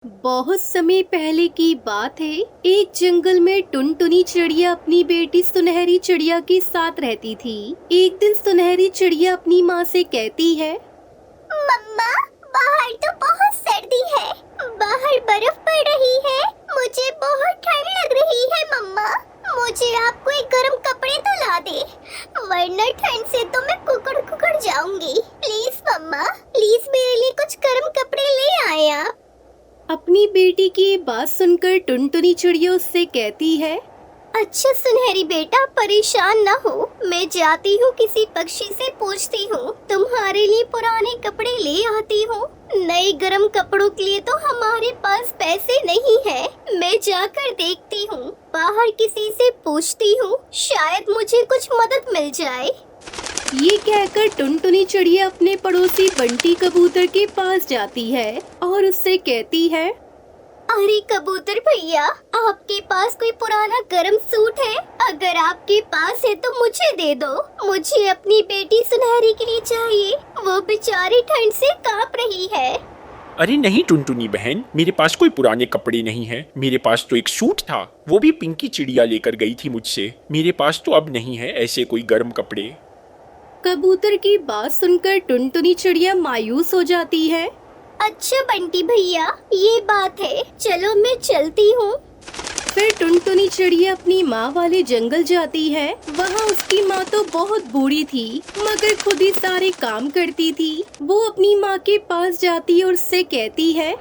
बहुत समय पहले की बात है। एक जंगल में टुनटुनी चिड़िया अपनी बेटी सुनहरी चिड़िया के साथ रहती थी। एक दिन सुनहरी चिड़िया अपनी माँ से कहती है, मम्मा, बाहर तो बहुत सर्दी है। बाहर बर्फ पड़ रही है। मुझे बहुत ठंड लग रही है। मम्मा, मुझे आप कोई गर्म कपड़े तो ला दे, वरना ठंड से तो मैं कुकड़ जाऊंगी। प्लीज मम्मा, प्लीज मेरे लिए कुछ गर्म कपड़े ले आए आप। अपनी बेटी की ये बात सुनकर टुनटुनी चिड़िया उससे कहती है, अच्छा सुनहरी बेटा, परेशान ना हो। मैं जाती हूँ, किसी पक्षी से पूछती हूँ, तुम्हारे लिए पुराने कपड़े ले आती हूँ। नए गरम कपड़ों के लिए तो हमारे पास पैसे नहीं है। मैं जाकर देखती हूँ, बाहर किसी से पूछती हूँ, शायद मुझे कुछ मदद मिल जाए। ये कहकर टुनटुनी चिड़िया अपने पड़ोसी बंटी कबूतर के पास जाती है और उससे कहती है, अरे कबूतर भैया, आपके पास कोई पुराना गरम सूट है? अगर आपके पास है तो मुझे दे दो। मुझे अपनी बेटी सुनहरी के लिए चाहिए, वो बेचारी ठंड से कांप रही है। अरे नहीं टुनटुनी बहन, मेरे पास कोई पुराने कपड़े नहीं हैं। मेरे पास तो एक सूट था, वो भी पिंकी चिड़िया लेकर गई थी मुझसे। मेरे पास तो अब नहीं है ऐसे कोई गर्म कपड़े। कबूतर की बात सुनकर टुनटुनी चिड़िया मायूस हो जाती है। अच्छा बंटी भैया, ये बात है, चलो मैं चलती हूँ। फिर टुनटुनी चिड़िया अपनी माँ वाले जंगल जाती है। वहाँ उसकी माँ तो बहुत बूढ़ी थी, मगर खुद ही सारे काम करती थी। वो अपनी माँ के पास जाती और उससे कहती है,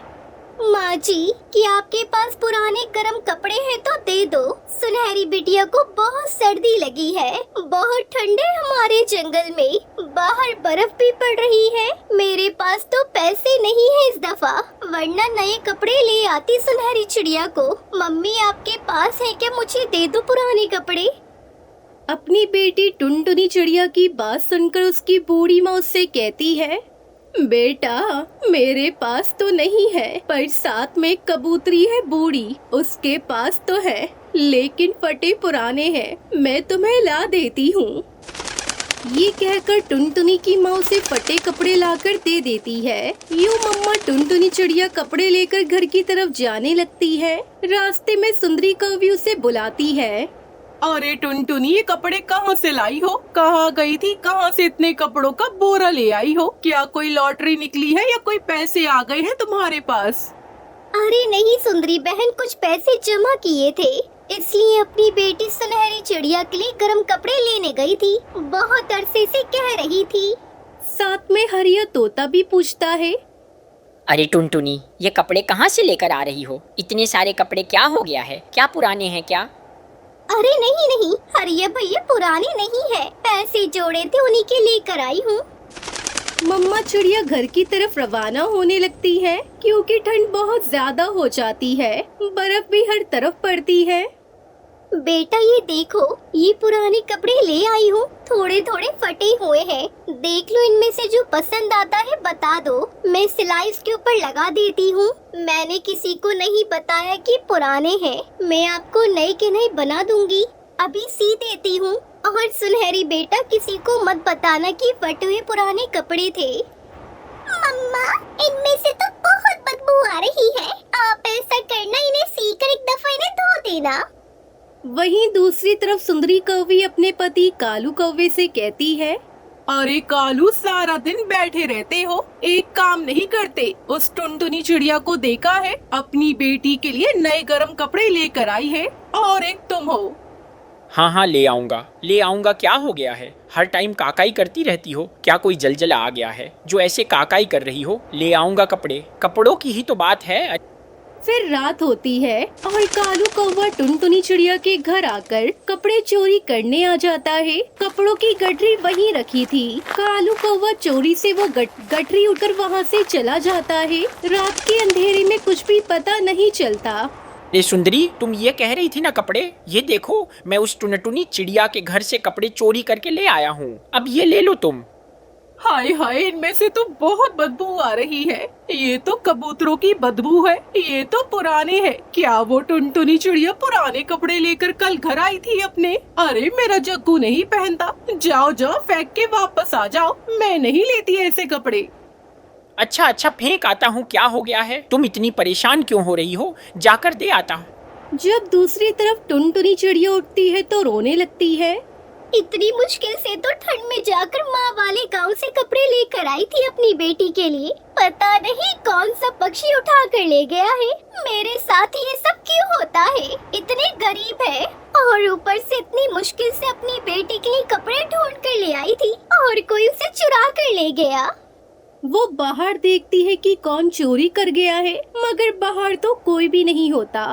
माँ जी, कि आपके पास पुराने गरम कपड़े हैं तो दे दो। सुनहरी बिटिया को बहुत सर्दी लगी है। बहुत ठंड है हमारे जंगल में, बाहर बर्फ भी पड़ रही है। मेरे पास तो पैसे नहीं है इस दफा, वरना नए कपड़े ले आती सुनहरी चिड़िया को। मम्मी, आपके पास है क्या? मुझे दे दो पुराने कपड़े। अपनी बेटी टुनटुनी चिड़िया की बात सुनकर उसकी बूढ़ी माँ उससे कहती है, बेटा, मेरे पास तो नहीं है, पर साथ में कबूतरी है बूढ़ी, उसके पास तो है, लेकिन फटे पुराने हैं। मैं तुम्हें ला देती हूँ। ये कहकर टुनटुनी की माँ उसे फटे कपड़े लाकर दे देती है। यूं मम्मा टुनटुनी चिड़िया कपड़े लेकर घर की तरफ जाने लगती है। रास्ते में सुंदरी कौवी उसे बुलाती है। अरे टुनटुनी, ये कपड़े कहाँ से लाई हो? कहाँ गई थी? कहाँ से इतने कपड़ों का बोरा ले आई हो? क्या कोई लॉटरी निकली है या कोई पैसे आ गए हैं तुम्हारे पास? अरे नहीं सुंदरी बहन, कुछ पैसे जमा किए थे, इसलिए अपनी बेटी सुनहरी चिड़िया के लिए गर्म कपड़े लेने गई थी। बहुत अरसे से कह रही थी। साथ में हरिया तोता भी पूछता है, अरे टुनटुनी, ये कपड़े कहाँ से लेकर आ रही हो? इतने सारे कपड़े क्या हो गया है? क्या पुराने हैं क्या? अरे नहीं नहीं हरिया भैया, पुरानी नहीं है, पैसे जोड़े थे उन्हीं के लेकर आई हूँ। मम्मा चिड़िया घर की तरफ रवाना होने लगती है, क्योंकि ठंड बहुत ज्यादा हो जाती है। बर्फ भी हर तरफ पड़ती है। बेटा ये देखो, ये पुराने कपड़े ले आई हूँ, थोड़े थोड़े फटे हुए हैं। देख लो, इनमें से जो पसंद आता है बता दो, मैं सिलाई इसके ऊपर लगा देती हूँ। मैंने किसी को नहीं बताया कि पुराने हैं, मैं आपको नए के नए बना दूंगी। अभी सी देती हूँ। और सुनहरी बेटा, किसी को मत बताना कि फटे हुए पुराने कपड़े थे। मम्मा, इनमें से तो बहुत बदबू आ रही है। आप ऐसा करना, इन्हें सी कर एक दफा इन्हें धो देना। वहीं दूसरी तरफ सुंदरी कौवी अपने पति कालू कौवे से कहती है, अरे कालू, सारा दिन बैठे रहते हो, एक काम नहीं करते। उस टुनटुनी चिड़िया को देखा है, अपनी बेटी के लिए नए गरम कपड़े लेकर आई है, और एक तुम हो। हाँ हाँ, ले आऊँगा। क्या हो गया है? हर टाइम काकाई करती रहती हो। क्या कोई जलजला आ गया है जो ऐसे काकाई कर रही हो? ले आऊँगा कपड़े, कपड़ों की ही तो बात है। फिर रात होती है और कालू कौवा टुनटुनी चिड़िया के घर आकर कपड़े चोरी करने आ जाता है। कपड़ों की गठरी वहीं रखी थी। कालू कौवा चोरी से वो गठरी उठकर वहाँ से चला जाता है। रात के अंधेरे में कुछ भी पता नहीं चलता। अरे सुंदरी, तुम ये कह रही थी ना कपड़े, ये देखो, मैं उस टुनटुनी चिड़िया के घर से कपड़े चोरी करके ले आया हूँ। अब ये ले लो तुम। हाय हाय, इनमें से तो बहुत बदबू आ रही है। ये तो कबूतरों की बदबू है, ये तो पुराने हैं। क्या वो टुनटुनी चिड़िया पुराने कपड़े लेकर कल घर आई थी अपने? अरे मेरा जग्गू नहीं पहनता। जाओ जाओ, फेंक के वापस आ जाओ, मैं नहीं लेती ऐसे कपड़े। अच्छा अच्छा, फेंक आता हूँ। क्या हो गया है? तुम इतनी परेशान क्यों हो रही हो? जाकर दे आता हूँ। जब दूसरी तरफ टुनटुनी चिड़िया उठती है तो रोने लगती है। इतनी मुश्किल से तो ठंड में जाकर माँ वाले गांव से कपड़े लेकर आई थी अपनी बेटी के लिए। पता नहीं कौन सा पक्षी उठा कर ले गया है। मेरे साथ ये सब क्यों होता है? इतने गरीब है और ऊपर से इतनी मुश्किल से अपनी बेटी के लिए कपड़े ढूंढ कर ले आई थी और कोई उसे चुरा कर ले गया। वो बाहर देखती है कि कौन चोरी कर गया है, मगर बाहर तो कोई भी नहीं होता।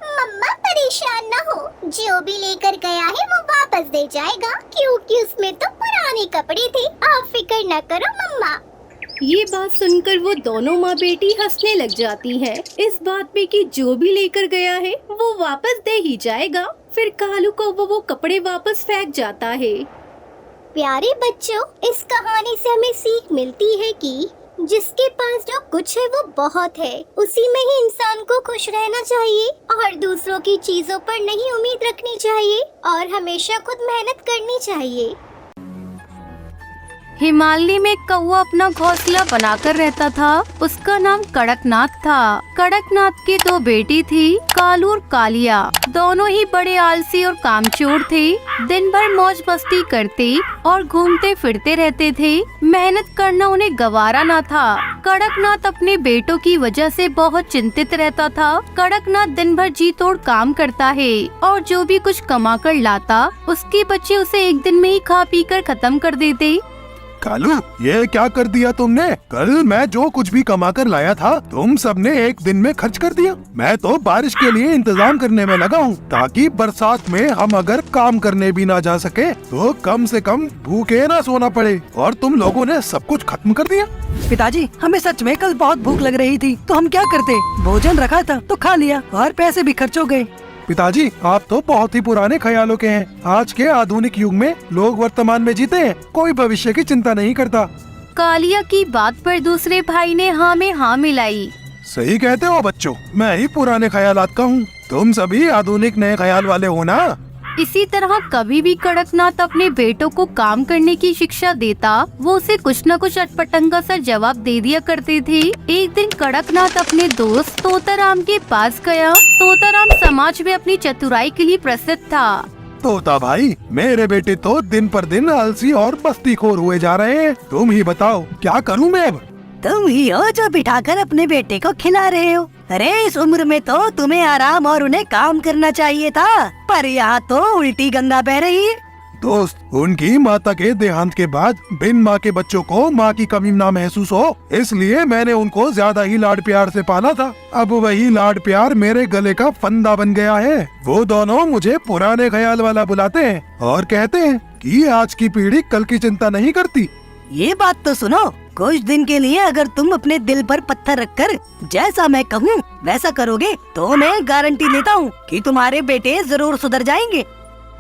मम्मा परेशान न हो, जो भी लेकर गया है वो वापस दे जाएगा, क्योंकि उसमें तो पुराने कपड़े थे। आप फिक्र न करो मम्मा। ये बात सुनकर वो दोनों माँ बेटी हंसने लग जाती हैं, इस बात पे कि जो भी लेकर गया है वो वापस दे ही जाएगा। फिर कालू को वो कपड़े वापस फेंक जाता है। प्यारे बच्चों, इस कहानी से हमें सीख मिलती है कि जिसके पास जो कुछ है वो बहुत है, उसी में ही इंसान को खुश रहना चाहिए और दूसरों की चीजों पर नहीं उम्मीद रखनी चाहिए और हमेशा खुद मेहनत करनी चाहिए। हिमालय में एक कौवा अपना घोंसला बनाकर रहता था। उसका नाम कड़कनाथ था। कड़कनाथ की दो बेटी थी, कालू और कालिया। दोनों ही बड़े आलसी और कामचोर थे। दिन भर मौज मस्ती करते और घूमते फिरते रहते थे। मेहनत करना उन्हें गवारा न था। कड़कनाथ अपने बेटों की वजह से बहुत चिंतित रहता था। कड़कनाथ दिन भर जी तोड़ काम करता है और जो भी कुछ कमा कर लाता, उसके बच्चे उसे एक दिन में ही खा पी कर खत्म कर देते। कालू, ये क्या कर दिया तुमने? कल मैं जो कुछ भी कमा कर लाया था तुम सबने एक दिन में खर्च कर दिया। मैं तो बारिश के लिए इंतजाम करने में लगा हूँ, ताकि बरसात में हम अगर काम करने भी ना जा सके तो कम से कम भूखे ना सोना पड़े, और तुम लोगों ने सब कुछ खत्म कर दिया। पिताजी, हमें सच में कल बहुत भूख लग रही थी, तो हम क्या करते? भोजन रखा था तो खा लिया और पैसे भी खर्च हो गए। पिताजी, आप तो बहुत ही पुराने ख्यालों के हैं। आज के आधुनिक युग में लोग वर्तमान में जीते हैं, कोई भविष्य की चिंता नहीं करता। कालिया की बात पर दूसरे भाई ने हाँ में हाँ मिलाई। सही कहते हो बच्चों, मैं ही पुराने ख्यालात का हूँ, तुम सभी आधुनिक नए ख्याल वाले हो ना। इसी तरह कभी भी कड़कनाथ अपने बेटों को काम करने की शिक्षा देता, वो उसे कुछ न कुछ अटपटंगा सा जवाब दे दिया करते थे। एक दिन कड़कनाथ अपने दोस्त तोताराम के पास गया। तोताराम समाज में अपनी चतुराई के लिए प्रसिद्ध था। तोता भाई, मेरे बेटे तो दिन पर दिन आलसी और मस्तीखोर हुए जा रहे हैं। तुम ही बताओ क्या करूँ मैं अब? तुम ही हो जो बिठाकर अपने बेटे को खिला रहे हो। अरे इस उम्र में तो तुम्हें आराम और उन्हें काम करना चाहिए था, पर यहाँ तो उल्टी गंगा बह रही है। दोस्त, उनकी माता के देहांत के बाद बिन माँ के बच्चों को माँ की कमी ना महसूस हो, इसलिए मैंने उनको ज्यादा ही लाड प्यार से पाला था। अब वही लाड प्यार मेरे गले का फंदा बन गया है। वो दोनों मुझे पुराने ख्याल वाला बुलाते हैं और कहते हैं कि आज की पीढ़ी कल की चिंता नहीं करती। ये बात तो सुनो, कुछ दिन के लिए अगर तुम अपने दिल पर पत्थर रखकर जैसा मैं कहूँ वैसा करोगे तो मैं गारंटी लेता हूँ कि तुम्हारे बेटे जरूर सुधर जाएंगे।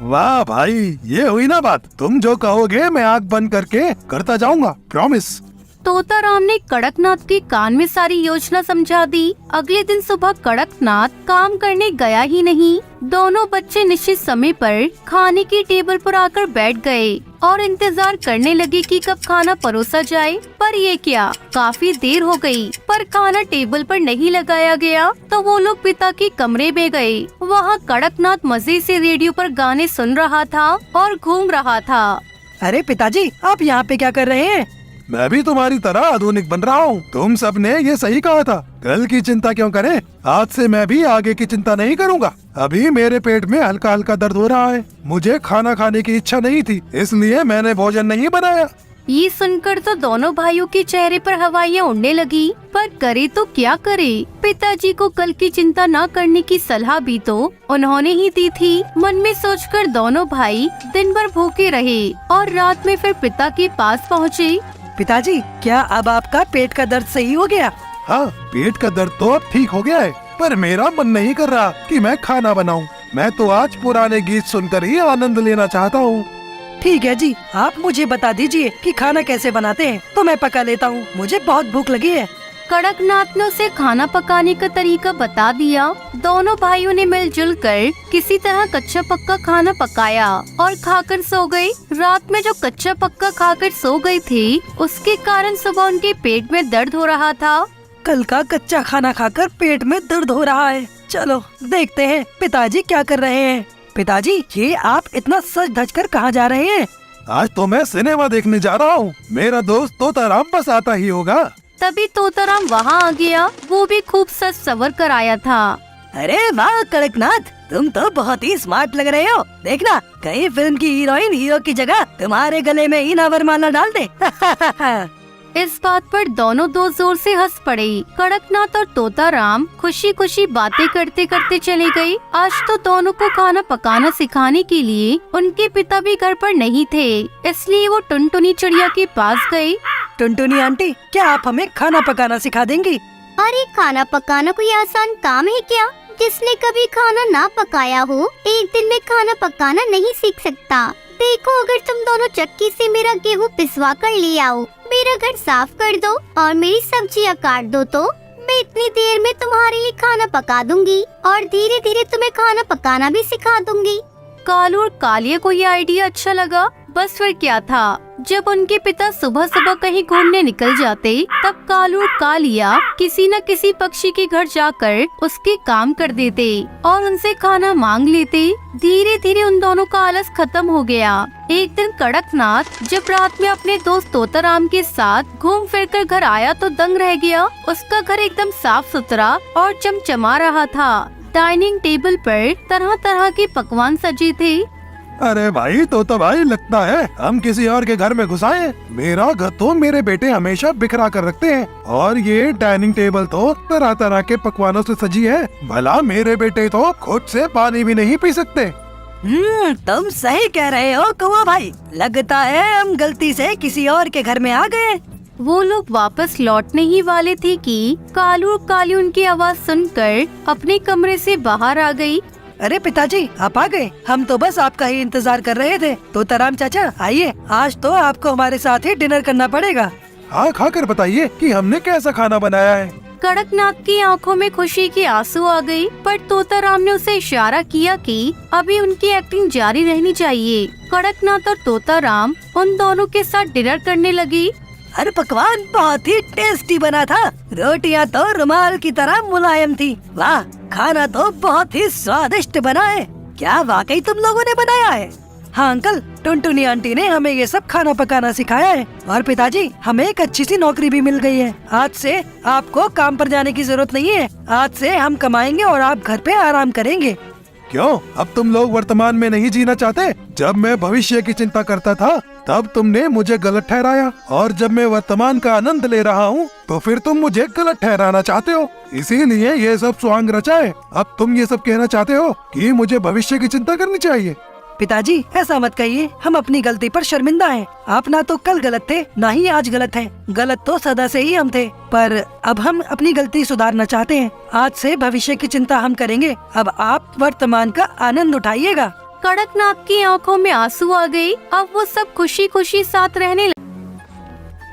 वाह भाई, ये हुई ना बात। तुम जो कहोगे मैं आँख बंद करके करता जाऊंगा, प्रॉमिस। तोताराम ने कड़कनाथ के कान में सारी योजना समझा दी। अगले दिन सुबह कड़कनाथ काम करने गया ही नहीं। दोनों बच्चे निश्चित समय पर खाने की टेबल पर आकर बैठ गए और इंतजार करने लगे कि कब खाना परोसा जाए। पर ये क्या, काफी देर हो गई पर खाना टेबल पर नहीं लगाया गया। तो वो लोग पिता के कमरे में गए। वहाँ कड़कनाथ मजे से रेडियो पर गाने सुन रहा था और घूम रहा था। अरे पिताजी, आप यहाँ पे क्या कर रहे हैं? मैं भी तुम्हारी तरह आधुनिक बन रहा हूँ। तुम सबने ये सही कहा था, कल की चिंता क्यों करें। आज से मैं भी आगे की चिंता नहीं करूँगा। अभी मेरे पेट में हल्का हल्का दर्द हो रहा है। मुझे खाना खाने की इच्छा नहीं थी, इसलिए मैंने भोजन नहीं बनाया। ये सुनकर तो दोनों भाइयों के चेहरे पर हवाइयाँ उड़ने लगी, पर करे तो क्या करे। पिताजी को कल की चिंता न करने की सलाह भी तो उन्होंने ही दी थी। मन में सोचकर दोनों भाई दिन भर भूखे रहे और रात में फिर पिता के पास पहुँचे। पिताजी, क्या अब आपका पेट का दर्द सही हो गया? हाँ, पेट का दर्द तो अब ठीक हो गया है, पर मेरा मन नहीं कर रहा कि मैं खाना बनाऊं। मैं तो आज पुराने गीत सुनकर ही आनंद लेना चाहता हूँ। ठीक है जी, आप मुझे बता दीजिए कि खाना कैसे बनाते हैं, तो मैं पका लेता हूँ। मुझे बहुत भूख लगी है। कड़कनाथ ने उसे खाना पकाने का तरीका बता दिया। दोनों भाइयों ने मिलजुल कर किसी तरह कच्चा पक्का खाना पकाया और खाकर सो गए। रात में जो कच्चा पक्का खाकर सो गई थी, उसके कारण सुबह उनके पेट में दर्द हो रहा था। कल का कच्चा खाना खाकर पेट में दर्द हो रहा है। चलो देखते हैं पिताजी क्या कर रहे हैं। पिताजी, ये आप इतना सज धज कर कहाँ जा रहे हैं? आज तो मैं सिनेमा देखने जा रहा हूँ। मेरा दोस्त तोताराम बस आता ही होगा। तभी तोताराम वहाँ आ गया। वो भी खूब सज सवर कर आया था। अरे वाह कड़कनाथ, तुम तो बहुत ही स्मार्ट लग रहे हो। देखना, कहीं फिल्म की हीरोइन हीरो की जगह तुम्हारे गले में ही वरमाला डाल दे। इस बात पर दोनों दोस्त जोर से हंस पड़े। कड़कनाथ और तोताराम खुशी खुशी बातें करते करते चले गए। आज तो दोनों को खाना पकाना सिखाने के लिए उनके पिता भी घर पर नहीं थे, इसलिए वो टुनटुनी चिड़िया के पास गए। टुनटुनी आंटी, क्या आप हमें खाना पकाना सिखा देंगी? अरे खाना पकाना कोई आसान काम है क्या? जिसने कभी खाना ना पकाया हो, एक दिन में खाना पकाना नहीं सीख सकता। देखो, अगर तुम दोनों चक्की से मेरा गेहूँ पिसवा कर ले आओ, मेरा घर साफ कर दो और मेरी सब्जियाँ काट दो, तो मैं इतनी देर में तुम्हारे लिए खाना पका दूंगी और धीरे धीरे तुम्हें खाना पकाना भी सिखा दूंगी। कालू और कालिया को ये आइडिया अच्छा लगा। बस फिर क्या था, जब उनके पिता सुबह सुबह कहीं घूमने निकल जाते, तब कालू और कालिया किसी न किसी पक्षी के घर जाकर उसके काम कर देते और उनसे खाना मांग लेते। धीरे धीरे उन दोनों का आलस खत्म हो गया। एक दिन कड़कनाथ जब रात में अपने दोस्त तोताराम के साथ घूम फिर कर घर आया तो दंग रह गया। उसका घर एकदम साफ सुथरा और चमचमा रहा था। डाइनिंग टेबल पर तरह तरह के पकवान सजे थे। अरे भाई तोता भाई, लगता है हम किसी और के घर में घुस आए। मेरा घर तो मेरे बेटे हमेशा बिखरा कर रखते हैं और ये डाइनिंग टेबल तो तरह तरह के पकवानों से सजी है। भला मेरे बेटे तो खुद से पानी भी नहीं पी सकते। तुम सही कह रहे हो कौवा भाई। लगता है हम गलती से किसी और के घर में आ गए। वो लोग वापस लौटने ही वाले थे कि कालू और काली उनकी आवाज सुनकर अपने कमरे से बाहर आ गई। अरे पिताजी, आप आ गए। हम तो बस आपका ही इंतजार कर रहे थे। तोताराम चाचा, आइए, आज तो आपको हमारे साथ ही डिनर करना पड़ेगा। हाँ, खाकर बताइए कि हमने कैसा खाना बनाया है। कड़कनाथ की आंखों में खुशी के आंसू आ गई, पर तोताराम ने उसे इशारा किया कि अभी उनकी एक्टिंग जारी रहनी चाहिए। कड़कनाथ और तोताराम उन दोनों के साथ डिनर करने लगी। हर पकवान बहुत ही टेस्टी बना था। रोटियां तो रुमाल की तरह मुलायम थी। वाह, खाना तो बहुत ही स्वादिष्ट बना है। क्या वाकई तुम लोगों ने बनाया है? हाँ अंकल, टुनटुनी आंटी ने हमें ये सब खाना पकाना सिखाया है। और पिताजी, हमें एक अच्छी सी नौकरी भी मिल गई है। आज से आपको काम पर जाने की जरूरत नहीं है। आज से हम कमाएंगे और आप घर पे आराम करेंगे। क्यों, अब तुम लोग वर्तमान में नहीं जीना चाहते? जब मैं भविष्य की चिंता करता था तब तुमने मुझे गलत ठहराया, और जब मैं वर्तमान का आनंद ले रहा हूँ तो फिर तुम मुझे गलत ठहराना चाहते हो। इसीलिए ये सब स्वांग रचा है। अब तुम ये सब कहना चाहते हो कि मुझे भविष्य की चिंता करनी चाहिए। पिताजी, ऐसा मत कहिए। हम अपनी गलती पर शर्मिंदा हैं। आप ना तो कल गलत थे, ना ही आज गलत हैं। गलत तो सदा से ही हम थे, पर अब हम अपनी गलती सुधारना चाहते हैं। आज से भविष्य की चिंता हम करेंगे। अब आप वर्तमान का आनंद उठाइएगा। कड़कनाथ की आंखों में आंसू आ गए। अब वो सब खुशी खुशी साथ रहने लगे।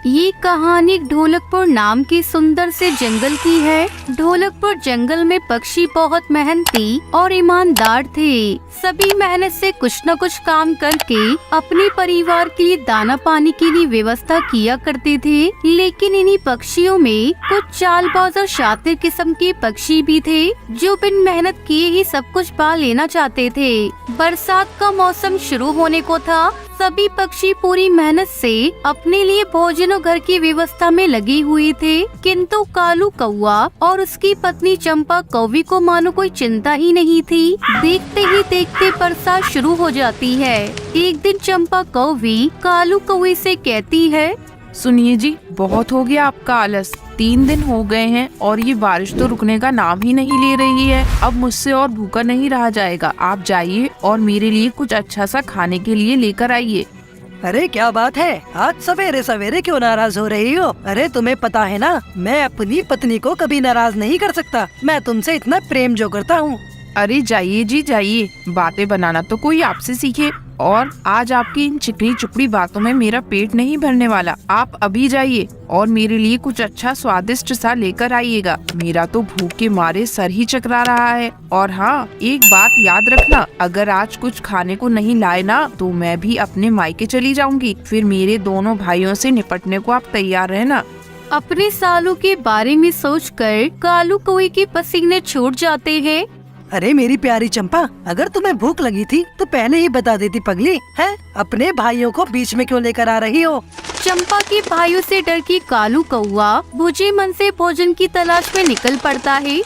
ये कहानी ढोलकपुर नाम के सुंदर से जंगल की है। ढोलकपुर जंगल में पक्षी बहुत मेहनती और ईमानदार थे। सभी मेहनत से कुछ न कुछ काम करके अपने परिवार के लिए दाना पानी के लिए व्यवस्था किया करते थे। लेकिन इन्हीं पक्षियों में कुछ चालबाज और शातिर किस्म के पक्षी भी थे, जो बिन मेहनत किए ही सब कुछ पा लेना चाहते थे। बरसात का मौसम शुरू होने को था। सभी पक्षी पूरी मेहनत से अपने लिए भोजन और घर की व्यवस्था में लगे हुए थे, किंतु कालू कौवा और उसकी पत्नी चंपा कौवी को मानो कोई चिंता ही नहीं थी। देखते ही देखते बरसात शुरू हो जाती है। एक दिन चंपा कौवी कालू कौवे से कहती है, सुनिए जी, बहुत हो गया आपका आलस। 3 दिन हो गए हैं और ये बारिश तो रुकने का नाम ही नहीं ले रही है। अब मुझसे और भूखा नहीं रहा जाएगा। आप जाइए और मेरे लिए कुछ अच्छा सा खाने के लिए लेकर आइए। अरे क्या बात है, आज सवेरे सवेरे क्यों नाराज हो रही हो? अरे तुम्हें पता है ना, मैं अपनी पत्नी को कभी नाराज नहीं कर सकता। मैं तुमसे इतना प्रेम जो करता हूँ। अरे जाइए जी जाइए, बातें बनाना तो कोई आपसे सीखे। और आज आपकी इन चिकनी चुपड़ी बातों में मेरा पेट नहीं भरने वाला। आप अभी जाइए और मेरे लिए कुछ अच्छा स्वादिष्ट सा लेकर आइएगा। मेरा तो भूख के मारे सर ही चकरा रहा है। और हाँ, एक बात याद रखना, अगर आज कुछ खाने को नहीं लाए ना तो मैं भी अपने मायके चली जाऊंगी। फिर मेरे दोनों भाइयों से निपटने को आप तैयार रहना। अपने सालों के बारे में सोचकर कालू कौवे के पसीने छूट जाते हैं। अरे मेरी प्यारी चंपा, अगर तुम्हें भूख लगी थी तो पहले ही बता देती पगली। है अपने भाइयों को बीच में क्यों लेकर आ रही हो? चंपा के भाइयों से डर के कालू कौवा बुझे मन से भोजन की तलाश में निकल पड़ता है।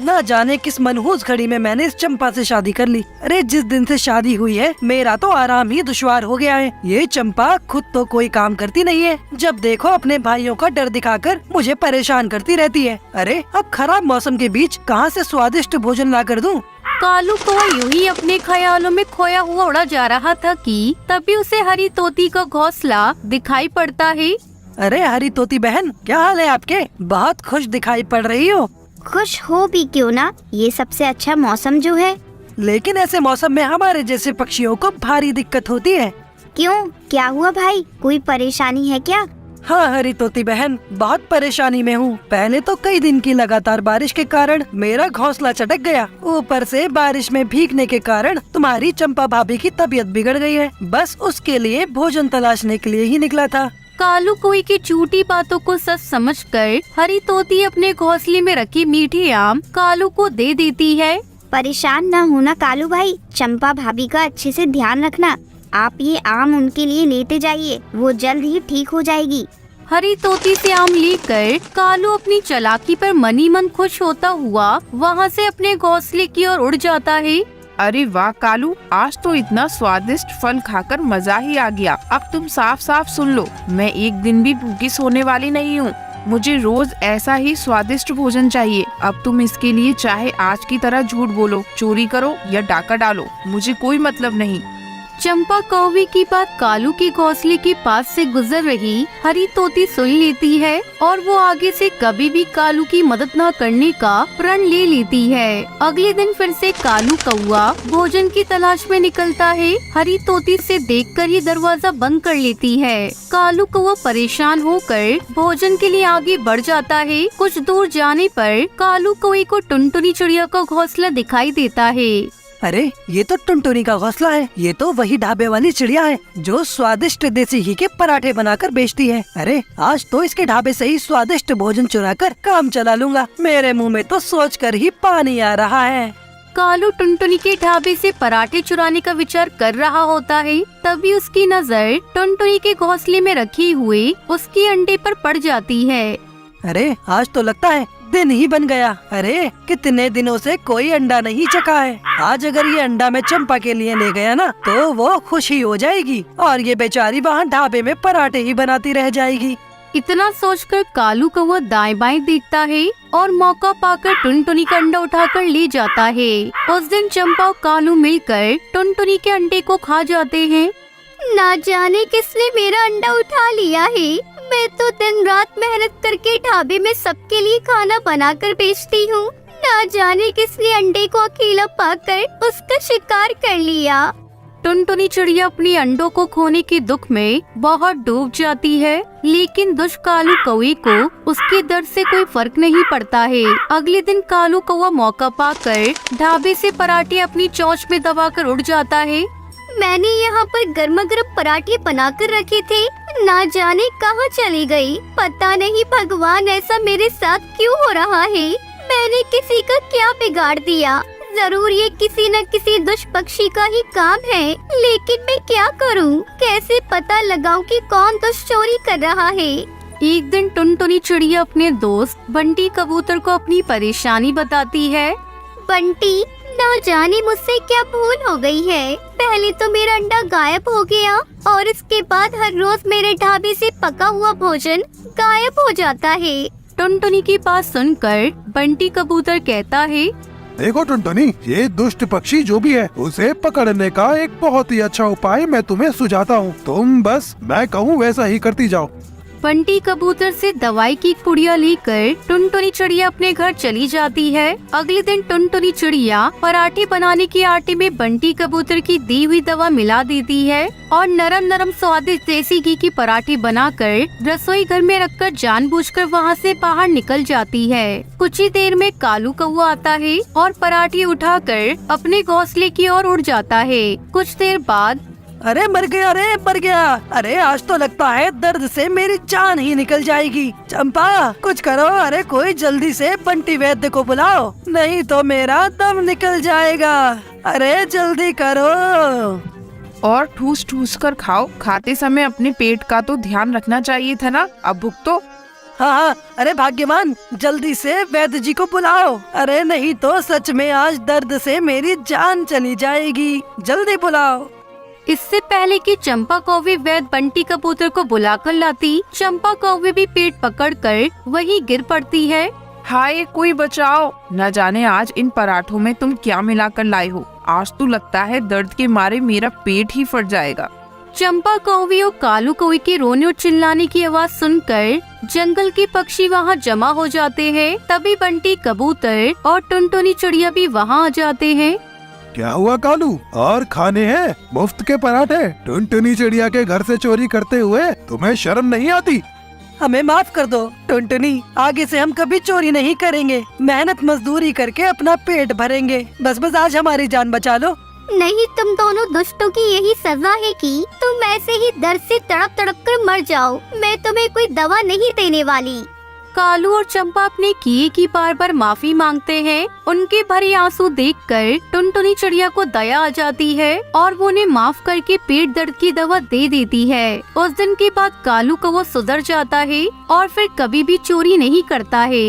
ना जाने किस मनहूस घड़ी में मैंने इस चंपा से शादी कर ली। अरे जिस दिन से शादी हुई है मेरा तो आराम ही दुश्वार हो गया है। ये चंपा खुद तो कोई काम करती नहीं है, जब देखो अपने भाइयों का डर दिखाकर मुझे परेशान करती रहती है। अरे अब खराब मौसम के बीच कहाँ से स्वादिष्ट भोजन ला कर दूं? कालू कौवा यूं ही अपने ख्यालों में खोया हुआ उड़ा जा रहा था कि तभी उसे हरी तोती का घोंसला दिखाई पड़ता है। अरे हरी तोती बहन, क्या हाल है आपके? बहुत खुश दिखाई पड़ रही हो। खुश हो भी क्यों ना, ये सबसे अच्छा मौसम जो है। लेकिन ऐसे मौसम में हमारे जैसे पक्षियों को भारी दिक्कत होती है। क्यों, क्या हुआ भाई? कोई परेशानी है क्या? हाँ हरी तोती बहन, बहुत परेशानी में हूँ। पहले तो कई दिन की लगातार बारिश के कारण मेरा घोंसला चटक गया। ऊपर से बारिश में भीगने के कारण तुम्हारी चंपा भाभी की तबीयत बिगड़ गई है। बस उसके लिए भोजन तलाशने के लिए ही निकला था। कालू कौवे की झूठी बातों को सच समझकर हरी तोती अपने घोंसले में रखी मीठी आम कालू को दे देती है। परेशान न होना कालू भाई, चंपा भाभी का अच्छे से ध्यान रखना। आप ये आम उनके लिए लेते जाइए, वो जल्द ही ठीक हो जाएगी। हरी तोती से आम लेकर कालू अपनी चालाकी पर मनी मन खुश होता हुआ वहाँ से अपने घोंसले की ओर उड़ जाता है। अरे वाह कालू, आज तो इतना स्वादिष्ट फल खाकर मजा ही आ गया। अब तुम साफ साफ सुन लो, मैं एक दिन भी भूखी सोने वाली नहीं हूँ। मुझे रोज ऐसा ही स्वादिष्ट भोजन चाहिए। अब तुम इसके लिए चाहे आज की तरह झूठ बोलो, चोरी करो या डाका डालो, मुझे कोई मतलब नहीं। चंपा कौवे की बात कालू के घोंसले के पास से गुजर रही हरी तोती सुन लेती है और वो आगे से कभी भी कालू की मदद न करने का प्रण ले लेती है। अगले दिन फिर से कालू कौवा भोजन की तलाश में निकलता है। हरी तोती से देखकर ही दरवाजा बंद कर लेती है। कालू कौवा परेशान होकर भोजन के लिए आगे बढ़ जाता है। कुछ दूर जाने पर कालू कौवे को टुनटुनी चिड़िया का घोंसला दिखाई देता है। अरे ये तो टुनटुनी का घोंसला है। ये तो वही ढाबे वाली चिड़िया है जो स्वादिष्ट देसी घी के पराठे बनाकर बेचती है। अरे आज तो इसके ढाबे से ही स्वादिष्ट भोजन चुराकर काम चला लूंगा। मेरे मुंह में तो सोचकर ही पानी आ रहा है। कालू टुनटुनी के ढाबे से पराठे चुराने का विचार कर रहा होता है, तभी उसकी नजर टुनटुनी के घोंसले में रखी हुई उसकी अंडे पर पड़ जाती है। अरे आज तो लगता है दिन ही बन गया। अरे कितने दिनों से कोई अंडा नहीं चखा है। आज अगर ये अंडा मैं चंपा के लिए ले गया ना तो वो खुशी हो जाएगी और ये बेचारी वहाँ ढाबे में पराठे ही बनाती रह जाएगी। इतना सोचकर कालू कौवा दाएं बाएं देखता है और मौका पाकर टुनटुनी का अंडा उठाकर ले जाता है। उस दिन चंपा और कालू मिलकर टुनटुनी के अंडे को खा जाते हैं। ना जाने किसने मेरा अंडा उठा लिया है। मैं तो दिन रात मेहनत करके ढाबे में सबके लिए खाना बनाकर बेचती हूँ। ना जाने किसने अंडे को अकेला पाकर उसका शिकार कर लिया। टुनटुनी चिड़िया अपने अंडों को खोने के दुख में बहुत डूब जाती है, लेकिन दुष्ट कालू कौवे को उसके दर्द से कोई फर्क नहीं पड़ता है। अगले दिन कालू कौवा मौका पाकर ढाबे से पराठे अपनी चोंच में दबाकर उड़ जाता है। मैंने यहाँ पर गर्मा गर्म पराठे बनाकर रखे थे, ना जाने कहाँ चली गई। पता नहीं भगवान ऐसा मेरे साथ क्यों हो रहा है। मैंने किसी का क्या बिगाड़ दिया। जरूर ये किसी न किसी दुष्ट पक्षी का ही काम है, लेकिन मैं क्या करूं? कैसे पता लगाऊं कि कौन दुष्ट चोरी कर रहा है? एक दिन टुनटुनी चिड़िया अपने दोस्त बंटी कबूतर को अपनी परेशानी बताती है। बंटी, ना जाने मुझसे क्या भूल हो गई है। पहले तो मेरा अंडा गायब हो गया और इसके बाद हर रोज मेरे ढाबे से पका हुआ भोजन गायब हो जाता है। टुनटुनी की बात सुनकर बंटी कबूतर कहता है, देखो टुनटुनी, ये दुष्ट पक्षी जो भी है उसे पकड़ने का एक बहुत ही अच्छा उपाय मैं तुम्हें सुझाता हूँ। तुम बस मैं कहूँ वैसा ही करती जाओ। बंटी कबूतर से दवाई की पुड़िया लेकर टुनटुनी चिड़िया अपने घर चली जाती है। अगले दिन टुनटुनी चिड़िया पराठे बनाने के आटे में बंटी कबूतर की दी हुई दवा मिला देती है और नरम नरम स्वादिष्ट देसी घी की पराठे बनाकर रसोई घर में रखकर जानबूझकर वहाँ से बाहर निकल जाती है। कुछ ही देर में कालू कौवा आता है और पराठे उठाकर अपने घोंसले की ओर उड़ जाता है। कुछ देर बाद अरे मर गया, अरे मर गया, अरे आज तो लगता है दर्द से मेरी जान ही निकल जाएगी। चंपा कुछ करो, अरे कोई जल्दी से बंटी वैद्य को बुलाओ, नहीं तो मेरा दम निकल जाएगा। अरे जल्दी करो। और ठूस ठूस कर खाओ, खाते समय अपने पेट का तो ध्यान रखना चाहिए था ना, अब भुगतो। हाँ, अरे भाग्यवान जल्दी से वैद्य जी को बुलाओ, अरे नहीं तो सच में आज दर्द से मेरी जान चली जाएगी, जल्दी बुलाओ। इससे पहले कि चंपा कौवे वैद्य बंटी कबूतर को बुलाकर लाती, चंपा कौवे भी पेट पकड़कर वहीं गिर पड़ती है। हाय कोई बचाओ, न जाने आज इन पराठों में तुम क्या मिलाकर लाए हो, आज तो लगता है दर्द के मारे मेरा पेट ही फट जाएगा। चंपा कौवे और कालू कौवे के रोने और चिल्लाने की आवाज सुनकर जंगल के पक्षी वहाँ जमा हो जाते हैं। तभी बंटी कबूतर और टुनटुनी चिड़िया भी वहाँ आ जाते हैं। क्या हुआ कालू, और खाने हैं मुफ्त के पराठे? टुनटुनी चिड़िया के घर से चोरी करते हुए तुम्हें शर्म नहीं आती? हमें माफ कर दो टुनटुनी, आगे से हम कभी चोरी नहीं करेंगे, मेहनत मजदूरी करके अपना पेट भरेंगे, बस आज हमारी जान बचा लो। नहीं, तुम दोनों दुष्टों की यही सजा है कि तुम ऐसे ही दर्द से तड़प तड़प कर मर जाओ, मैं तुम्हें कोई दवा नहीं देने वाली। कालू और चंपा अपने किए की बार बार माफी मांगते हैं। उनके भरे आंसू देखकर टुनटुनी चिड़िया को दया आ जाती है और वो उन्हें माफ करके पेट दर्द की दवा दे देती है। उस दिन के बाद कालू कौवा सुधर जाता है और फिर कभी भी चोरी नहीं करता है।